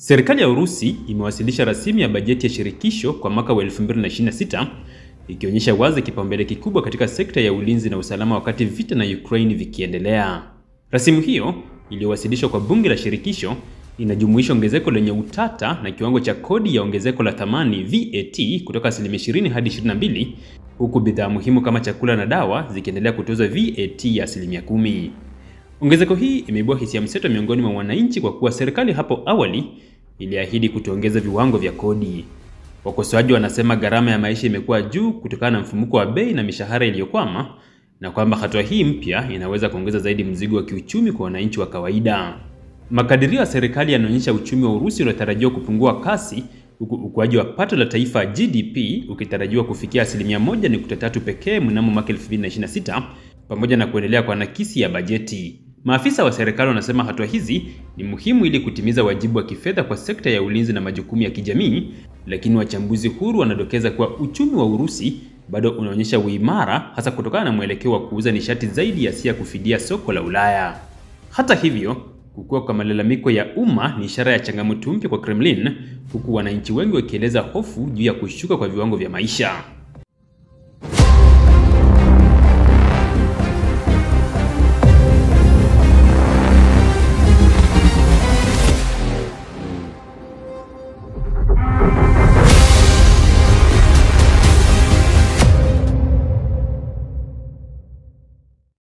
Serikali ya Urusi imewasilisha rasimu ya bajeti ya shirikisho kwa mwaka wa 2026 ikionyesha wazi kipaumbele kikubwa katika sekta ya ulinzi na usalama wakati vita na Ukraine vikiendelea. Rasimu hiyo iliyowasilishwa kwa bunge la shirikisho inajumuisha ongezeko lenye utata na kiwango cha kodi ya ongezeko la thamani VAT kutoka 20% hadi 22%, huku bidhaa muhimu kama chakula na dawa zikiendelea kutozwa VAT ya 10%. Ongezeko hii imeibua hisia mseto miongoni mwa wananchi kwa kuwa serikali hapo awali iliahidi kutoongeza viwango vya kodi. Wakosoaji wanasema gharama ya maisha imekuwa juu kutokana na mfumuko wa bei na mishahara iliyokwama, na kwamba hatua hii mpya inaweza kuongeza zaidi mzigo wa kiuchumi kwa wananchi wa kawaida. Makadirio ya serikali yanaonyesha uchumi wa Urusi unatarajiwa kupungua kasi, huku ukuaji wa pato la taifa GDP ukitarajiwa kufikia 1.3% pekee mnamo mwaka 2026, pamoja na kuendelea kwa nakisi ya bajeti. Maafisa wa serikali wanasema hatua hizi ni muhimu ili kutimiza wajibu wa kifedha kwa sekta ya ulinzi na majukumu ya kijamii, lakini wachambuzi huru wanadokeza kuwa uchumi wa Urusi bado unaonyesha uimara, hasa kutokana na mwelekeo wa kuuza nishati zaidi ya sia kufidia soko la Ulaya. Hata hivyo, kukua kwa malalamiko ya umma ni ishara ya changamoto mpya kwa Kremlin, huku wananchi wengi wakieleza hofu juu ya kushuka kwa viwango vya maisha.